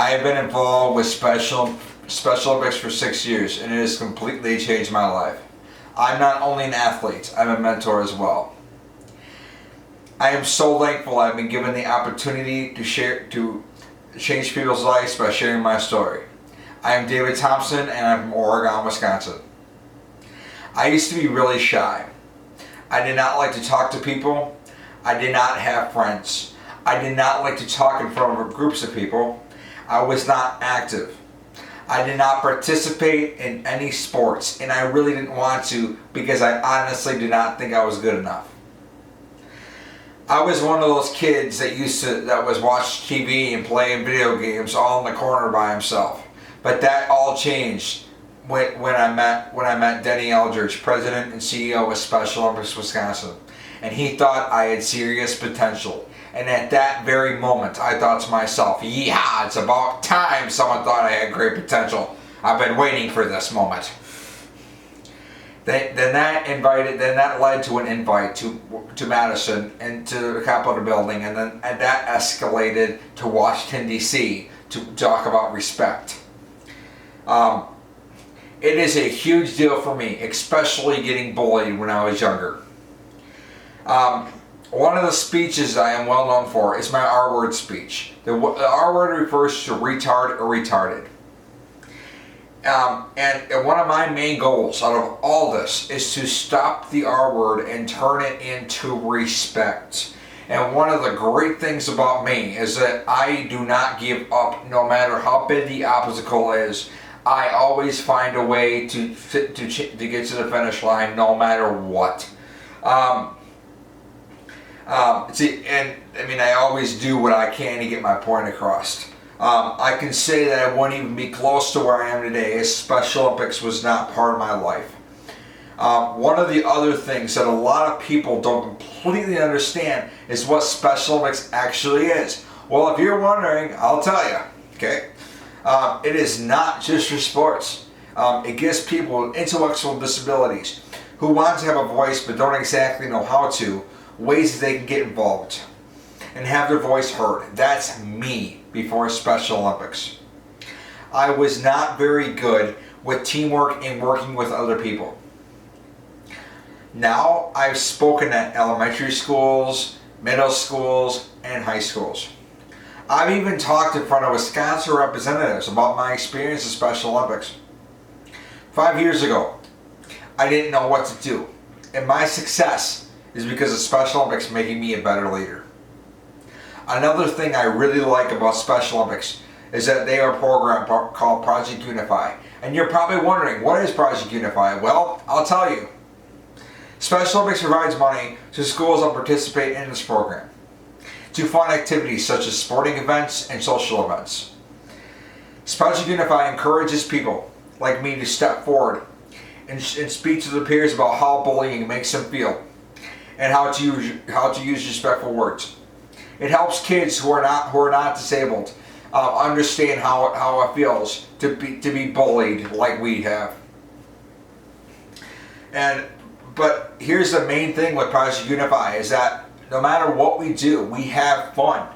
I have been involved with Special Olympics for 6 years, and it has completely changed my life. I'm not only an athlete, I'm a mentor as well. I am so thankful I've been given the opportunity to change people's lives by sharing my story. I am David Thompson, and I'm from Oregon, Wisconsin. I used to be really shy. I did not like to talk to people. I did not have friends. I did not like to talk in front of groups of people. I was not active. I did not participate in any sports, and I really didn't want to because I honestly did not think I was good enough. I was one of those kids that was watch TV and playing video games all in the corner by himself. But that all changed when I met Denny Eldridge, President and CEO of Special Olympics Wisconsin, and he thought I had serious potential. And at that very moment, I thought to myself, yeah, it's about time someone thought I had great potential. I've been waiting for this moment. Then that led to an invite to Madison and to the Capitol building, and that escalated to Washington, D.C. to talk about respect. It is a huge deal for me, especially getting bullied when I was younger. One of the speeches I am well known for is my R-word speech. The R-word refers to retard or retarded. And one of my main goals out of all this is to stop the R-word and turn it into respect. And one of the great things about me is that I do not give up no matter how big the obstacle is. I always find a way to get to the finish line no matter what. I always do what I can to get my point across. I can say that I wouldn't even be close to where I am today if Special Olympics was not part of my life. One of the other things that a lot of people don't completely understand is what Special Olympics actually is. Well, if you're wondering, I'll tell you, okay? It is not just for sports. It gives people with intellectual disabilities who want to have a voice but don't exactly know how to, ways that they can get involved and have their voice heard. That's me before Special Olympics. I was not very good with teamwork and working with other people. Now I've spoken at elementary schools, middle schools, and high schools. I've even talked in front of Wisconsin representatives about my experience at Special Olympics. 5 years ago, I didn't know what to do, and my success is because of Special Olympics making me a better leader. Another thing I really like about Special Olympics is that they are a program called Project Unify. And you're probably wondering, what is Project Unify? Well, I'll tell you. Special Olympics provides money to schools that participate in this program to fund activities such as sporting events and social events. Project Unify encourages people like me to step forward and speak to their peers about how bullying makes them feel and how to use respectful words. It helps kids who are not disabled understand how it feels to be bullied like we have. But here's the main thing with Project Unify is that no matter what we do, we have fun.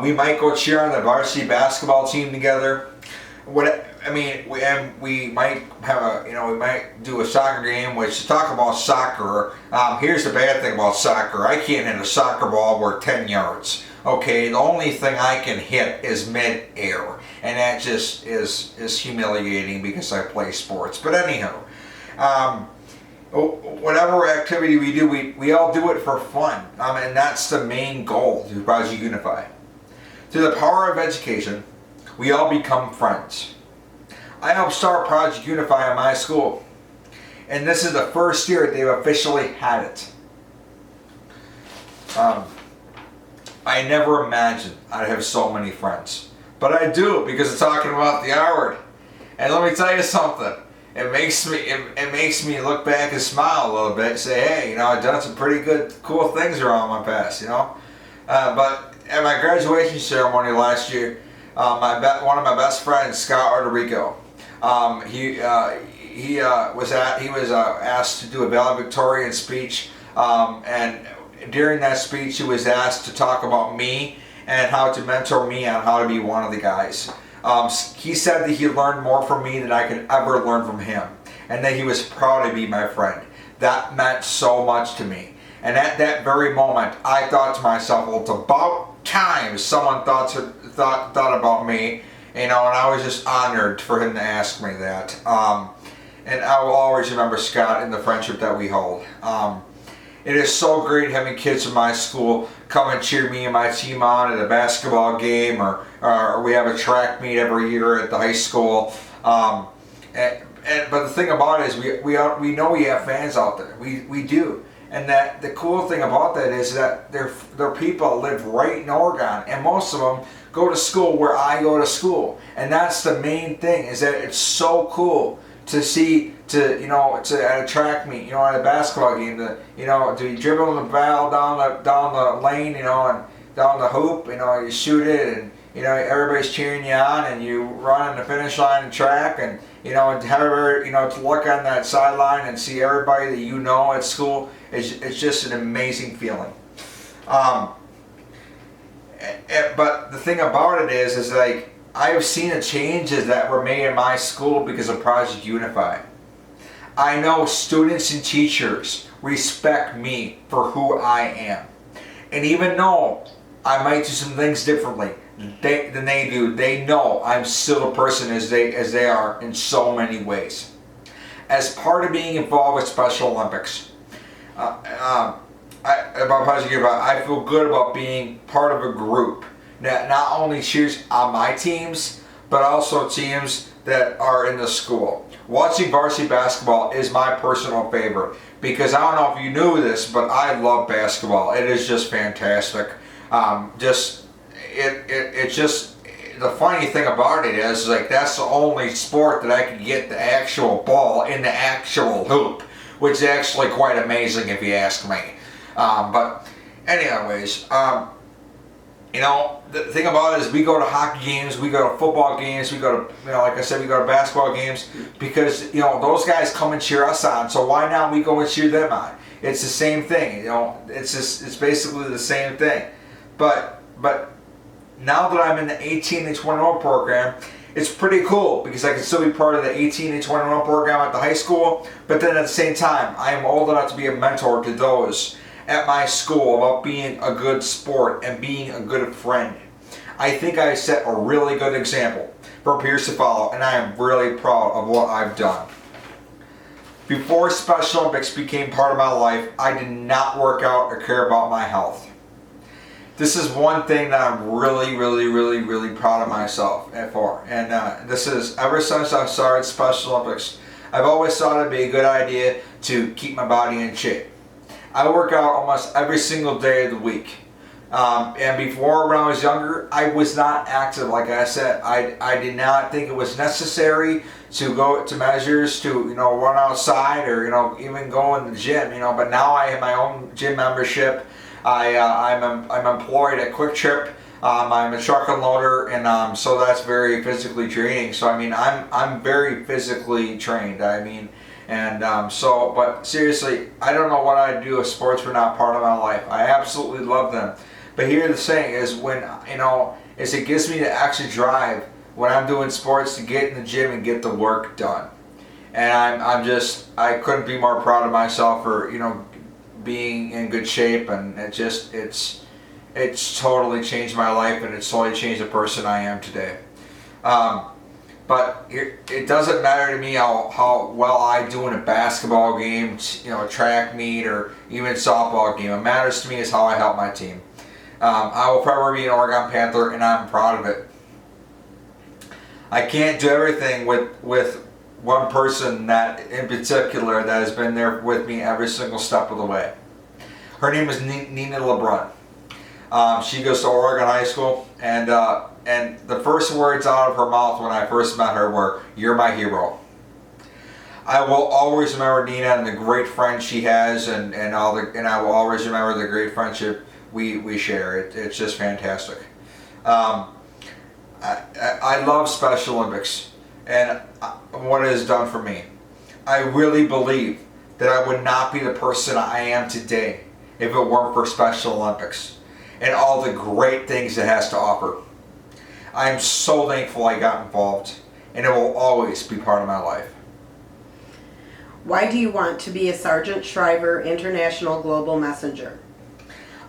We might go cheer on the varsity basketball team together. We might have we might do a soccer game, which to talk about soccer, here's the bad thing about soccer. I can't hit a soccer ball worth 10 yards. Okay, the only thing I can hit is mid-air, and that just is humiliating because I play sports. But anyhow, whatever activity we do, we all do it for fun, and that's the main goal to Project Unify. Through the power of education, we all become friends. I helped start Project Unify in my school, and this is the first year they've officially had it. I never imagined I'd have so many friends, but I do because of talking about the R word. And let me tell you something. It makes me look back and smile a little bit and say, hey, I've done some pretty good, cool things around my past, But at my graduation ceremony last year, one of my best friends, Scott Orderico, he was asked to do a valedictorian speech, and during that speech he was asked to talk about me and how to mentor me on how to be one of the guys. He said that he learned more from me than I could ever learn from him, and that he was proud to be my friend. That meant so much to me. And at that very moment, I thought to myself, well, it's about time someone thought about me, and I was just honored for him to ask me that. And I will always remember Scott and the friendship that we hold. It is so great having kids from my school come and cheer me and my team on at a basketball game, or we have a track meet every year at the high school. But the thing about it is we know we have fans out there. We do. And that the cool thing about that is that they're people that live right in Oregon, and most of them go to school where I go to school. And that's the main thing, is that it's so cool to see, to at a track meet, at a basketball game, to you dribble the ball down the lane, and down the hoop, you shoot it, and everybody's cheering you on, and you run on the finish line and track, and to have to look on that sideline and see everybody that at school, it's just an amazing feeling. But the thing about it is like, I have seen the changes that were made in my school because of Project Unify. I know students and teachers respect me for who I am. And even though I might do some things differently than they do, they know I'm still a person as they are in so many ways. As part of being involved with Special Olympics, about Project Unify, I feel good about being part of a group that not only cheers on my teams, but also teams that are in the school. Watching varsity basketball is my personal favorite, because I don't know if you knew this, but I love basketball. It is just fantastic. It's just, the funny thing about it is like, that's the only sport that I can get the actual ball in the actual hoop, which is actually quite amazing if you ask me. But anyways, the thing about it is we go to hockey games, we go to football games, we go to, like I said, we go to basketball games, because, those guys come and cheer us on, so why not we go and cheer them on? It's the same thing, it's basically the same thing. But now that I'm in the 18 to 21 program, it's pretty cool, because I can still be part of the 18 to 21 program at the high school, but then at the same time, I am old enough to be a mentor to those at my school about being a good sport and being a good friend. I think I set a really good example for peers to follow, and I am really proud of what I've done. Before Special Olympics became part of my life, I did not work out or care about my health. This is one thing that I'm really, really, really, really proud of myself for. And this is, ever since I started Special Olympics, I've always thought it'd be a good idea to keep my body in shape. I work out almost every single day of the week. And before, when I was younger, I was not active. Like I said, I did not think it was necessary to go to measures to run outside or even go in the gym. But now I have my own gym membership. I'm employed at Quick Trip. I'm a truck unloader, and so that's very physically draining. So I'm very physically trained. But seriously, I don't know what I'd do if sports were not part of my life. I absolutely love them. But here the thing is, when, is it gives me the extra drive when I'm doing sports to get in the gym and get the work done. And I couldn't be more proud of myself for, being in good shape, and it's totally changed my life, and it's totally changed the person I am today. But it doesn't matter to me how well I do in a basketball game, a track meet, or even softball game. What matters to me is how I help my team. I will forever be an Oregon Panther, and I'm proud of it. I can't do everything with one person that in particular that has been there with me every single step of the way. Her name is Nina LeBrun. She goes to Oregon High School, and the first words out of her mouth when I first met her were, "You're my hero." I will always remember Nina and the great friend she has, and I will always remember the great friendship we share. It's just fantastic. I love Special Olympics and what it has done for me. I really believe that I would not be the person I am today if it weren't for Special Olympics. and all the great things it has to offer. I am so thankful I got involved, and it will always be part of my life. Why do you want to be a Sergeant Shriver International Global Messenger?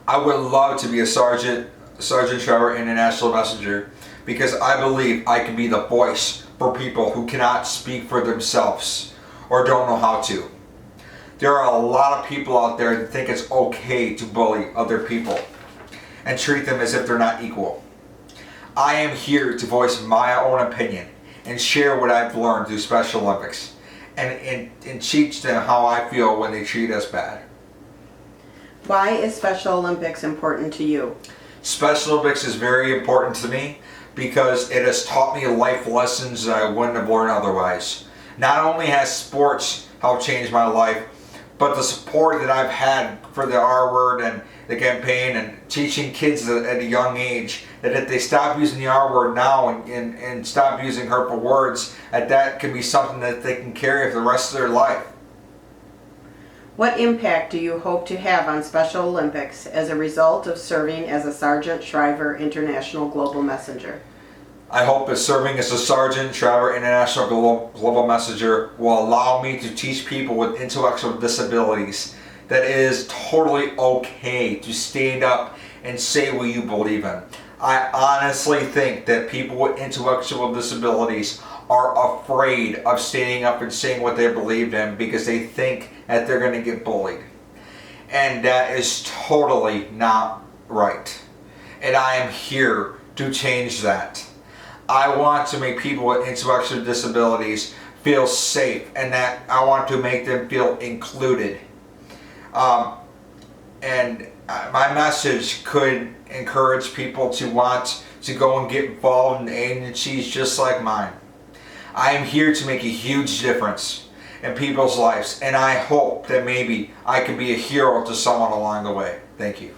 I would love to be a Sergeant Shriver International Messenger because I believe I can be the voice for people who cannot speak for themselves or don't know how to. There are a lot of people out there that think it's okay to bully other people and treat them as if they're not equal. I am here to voice my own opinion and share what I've learned through Special Olympics and teach them how I feel when they treat us bad. Why is Special Olympics important to you? Special Olympics is very important to me because it has taught me life lessons that I wouldn't have learned otherwise. Not only has sports helped change my life, but the support that I've had for the R word and the campaign and teaching kids at a young age that if they stop using the R word now and stop using hurtful words, that can be something that they can carry for the rest of their life. What impact do you hope to have on Special Olympics as a result of serving as a Sergeant Shriver International Global Messenger? I hope that serving as a Sergeant Shriver International Global Messenger will allow me to teach people with intellectual disabilities that it is totally okay to stand up and say what you believe in. I honestly think that people with intellectual disabilities are afraid of standing up and saying what they believe in because they think that they're going to get bullied. And that is totally not right. And I am here to change that. I want to make people with intellectual disabilities feel safe, and that I want to make them feel included. My message could encourage people to want to go and get involved in agencies just like mine. I am here to make a huge difference in people's lives, and I hope that maybe I can be a hero to someone along the way. Thank you.